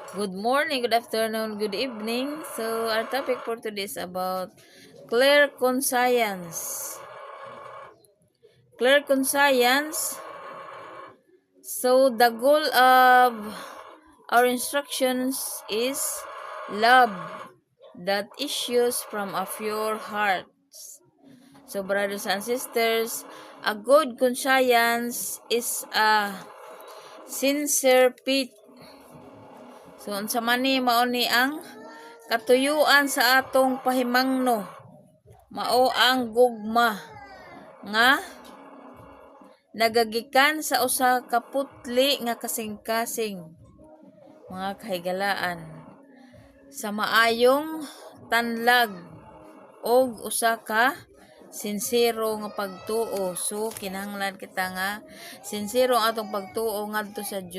Good morning, good afternoon, good evening. So, our topic for today is about clear conscience. Clear conscience. So, the goal of our instructions is love that issues from a pure heart. So, brothers and sisters, a good conscience is a sincere faith. So, unsa man ni mao ni ang katuyuan sa atong pahimangno, mao ang gugma nga nagagikan sa usa ka putli nga kasing-kasing mga kahigalaan sa maayong tanlag og usa ka sincero nga pagtuo. So kinahanglan kita nga sincero ang atong pagtuo ngadto sa Dios.